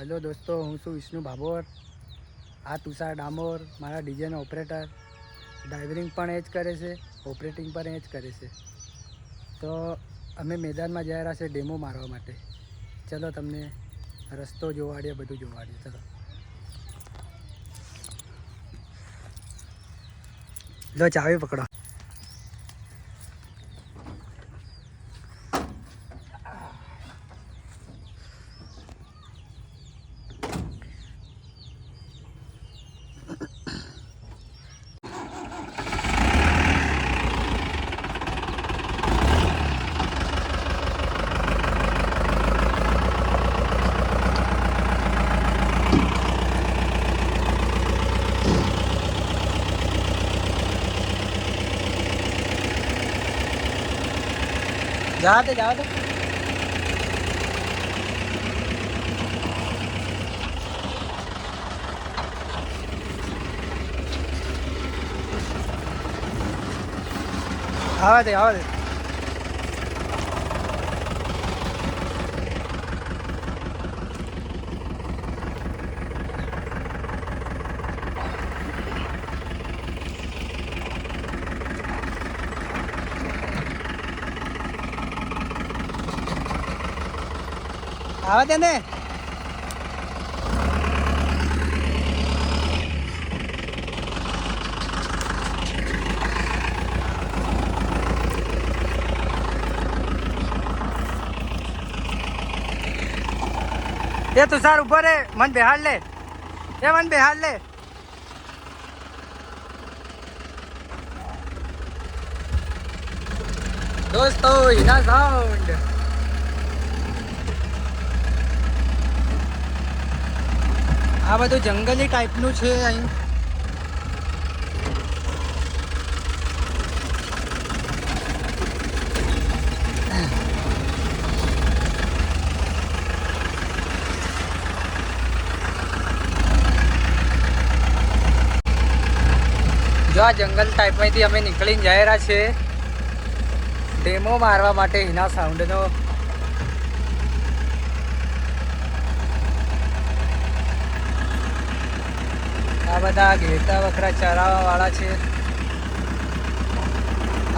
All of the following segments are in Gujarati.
હેલો દોસ્તો, હું છું વિષ્ણુ ભાભોર. આ તુષાર ડામોર મારા ડીજેનો ઓપરેટર. ડ્રાઇવરિંગ પણ એ જ કરે છે, ઓપરેટિંગ પણ એ જ કરે છે. તો અમે મેદાનમાં જઈ રહ્યા છે ડેમો મારવા માટે. ચલો તમને રસ્તો જોવાડીએ, બધું જોવાડીએ. ચલો લો ચાવી પકડો. જવા દે. આવા દે. આવા દે ને. એ તુષાર ઉભો રે, મન બેહાડ લે. દોસ્તો હિના સાઉન્ડ. આ બધું જંગલી ટાઈપનું છે અહીં. જો આ જંગલ ટાઈપમાંથી અમે નીકળીને જઈ રહ્યા છે ડેમો મારવા માટે હિના સાઉન્ડનો. આ બધા ઘેટા વખરા ચરાવવા વાળા છે.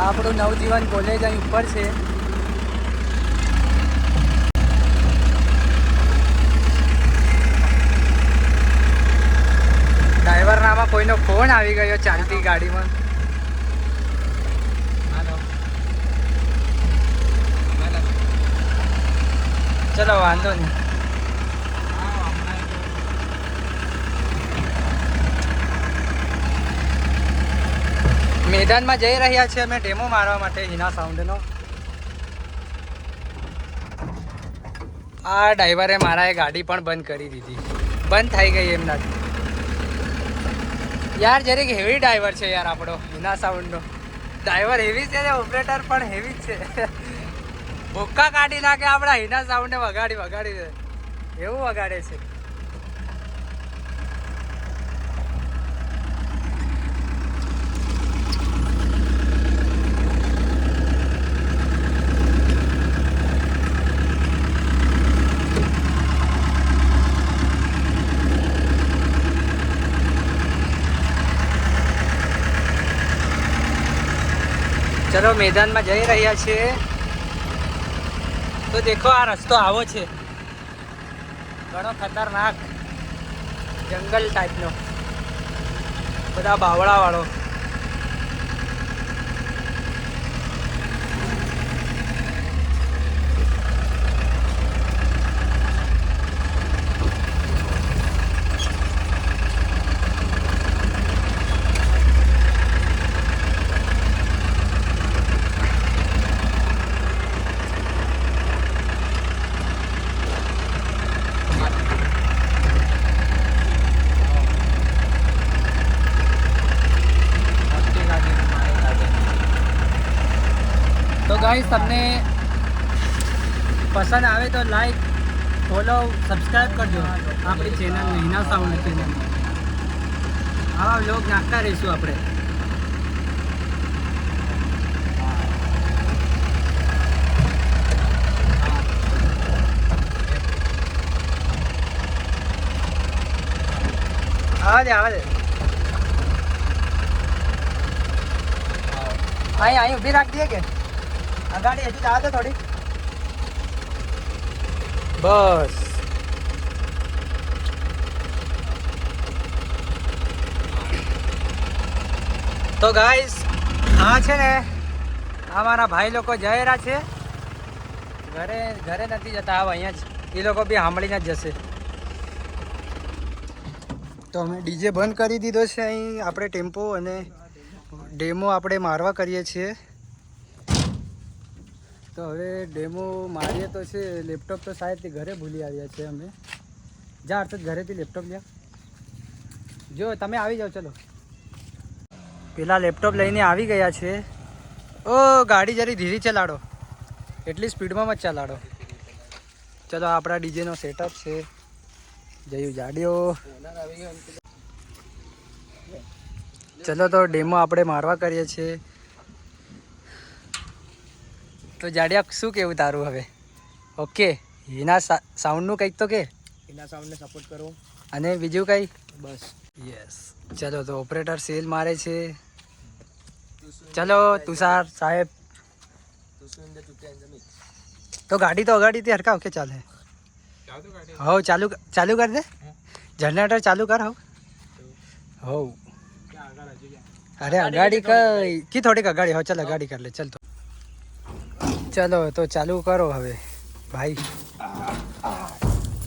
આપણું નવજીવન કોલેજ અહીં ઉપર છે. ડ્રાઈવરનામાં કોઈનો ફોન આવી ગયો ચાલતી ગાડીમાં. ચલો વાંધો નહીં. મેદાનમાં જઈ રહ્યા છીએ અમે ડેમો મારવા માટે હિના સાઉન્ડનો. આ ડ્રાઈવરે મારા એ ગાડી પણ બંધ કરી દીધી. બંધ થઈ ગઈ એમનાથી. યાર જરીક હેવી ડ્રાઈવર છે યાર આપણો હિના સાઉન્ડનો. ડ્રાઈવર હેવી છે ને ઓપરેટર પણ હેવી જ છે. ભૂક્કા કાઢી નાખે આપણા હિના સાઉન્ડને વગાડી દે એવું વગાડે છે. ચલો મેદાનમાં જઈ રહ્યા છીએ. તો દેખો આ રસ્તો આવો છે, ઘણો ખતરનાક જંગલ ટાઈપનો, બધા બાવળા વાળો. તો ગાઈસ તમને પસંદ આવે તો લાઈક, ફોલો, સબસ્ક્રાઈબ કરજો આપણી ચેનલ હિના સાઉન્ડ ચેનલ. આવા વ્લોગ નાખતા રહીશું આપણે. આવા દે અહીં ઊભી રાખી દે કે આ ગાડી હજુ જવા દે થોડી બસ તો ગાઈસ આ છે ને આ મારા ભાઈ લોકો જઈ રહ્યા છે ઘરે નથી જતા હવે અહીંયા જ એ લોકો બી સાંભળીને જ જશે તો અમે ડીજે બંધ કરી દીધો છે અહીં આપણે ટેમ્પો અને ડેમો આપણે મારવા કરીએ છીએ તો હવે ડેમો મારીએ તો છે લેપટોપ તો શાયદ ઘરે ભૂલી આવ્યા છે અમે જા અર્થાત ઘરેથી લેપટોપ લ્યા જો તમે આવી જાઓ ચલો પેલા લેપટોપ લઈને આવી ગયા છે ઓ ગાડી જરી ધીરે ચલાડો એટલી સ્પીડમાં મત ચલાડો ચલો આપણા ડીજેનો સેટઅપ છે જયું જાડિયો ચલો તો ડેમો આપણે મારવા કરીએ છીએ તો જાડિયા શું કેવું તારું હવે ઓકે એના સાઉન્ડનું કંઈક તો કે એના સાઉન્ડને સપોર્ટ કરો અને બીજું કંઈ બસ યસ ચલો તો ઓપરેટર સેલ મારે છે ચલો તુષાર સાહેબ તો ગાડી તો અગાડીથી હરકાવ કે ચાલે હવ ચાલુ કર દે જનરેટર ચાલુ કર હવ અરે અગાડી કી થોડીક અગાડી હો ચાલ અગાડી કર લે ચાલ તો ચલો તો ચાલુ કરો હવે ભાઈ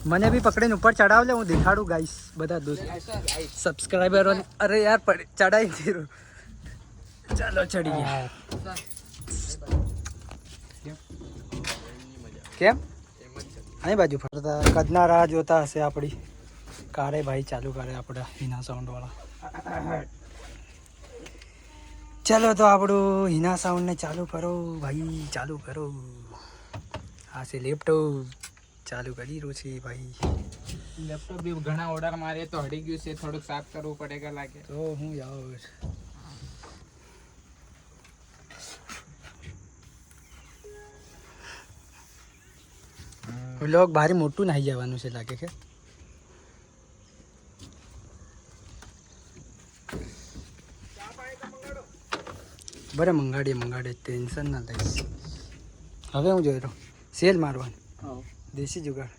મને બી પકડીને ઉપર ચડાવ લે હું દેખાડું ગાઈસ બધા દોસ્ત સબસ્ક્રાઈબરોને અરે યાર ચડાવી દીધું ચાલો ચડી ગયા કેમ અહીં બાજુ ફરતા કદના રાહ જોતા હશે આપણી કારે ભાઈ ચાલુ કરે આપણા હિના સાઉન્ડવાળા ચાલો તો આપણું હિના સાઉન્ડને ચાલુ કરો ભાઈ ચાલુ કરો આ છે લેપટોપ ચાલુ કરી રહ્યું છે ભાઈ લેપટોપ બી ઘણા ઓર્ડર મારે તો હડી ગયું છે થોડુંક સાફ કરવું પડે લાગે તો હું યાર વ્લોગ ભારે મોટું નાહી જવાનું છે લાગે કે બરે મંગાડીએ ટેન્શન ના લઈશ હવે હું જોઈ રહ્યો સેલ મારવાનું દેશી જુગાડ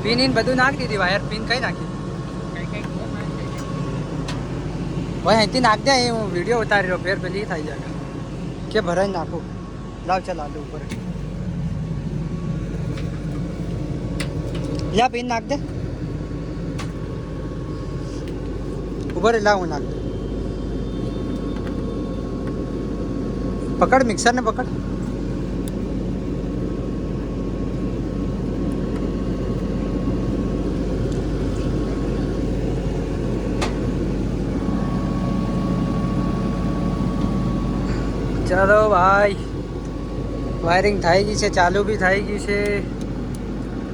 પિન ઇન બધું નાખી દીધી વાયર પિન કઈ નાખી ભાઈ અહીંથી નાખ દે અહીં હું વિડીયો ઉતારી રહ્યો ફેર પેલી થઈ જાય કે ભરાઈ નાખું લાવ ચાલ આલુ ઉપર યા પિન નાખ દે ઉપર લાવ હું નાખ દે પકડ મિક્સરને પકડ ચાલો ભાઈ વાયરિંગ થઈ ગઈ છે ચાલુ બી થઈ ગયું છે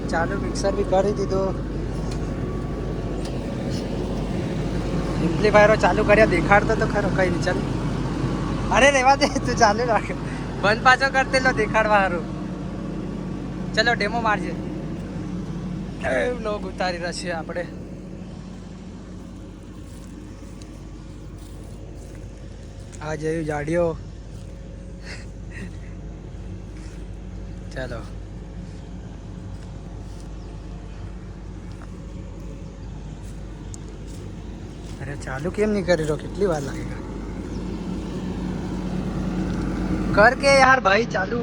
ચાલુ મિક્સર બી કરી દીધો એમ્પ્લીફાયરો ચાલુ કર્યા દેખાડતો તો ખરો કઈ નહીં ચાલ અરે રેવા દે તું ચાલુ રાખ બંધ પાછો કરતે લો દેખાડવા સારું ચલો ડેમો મારજે લોગ ઉતારી રહ્યા છીએ આપણે આ જયું જાડિયો ચાલો અરે ચાલુ કેમ નહીં કરી રહ્યો કેટલી વાર લાગેગા કર કે યાર ભાઈ ચાલુ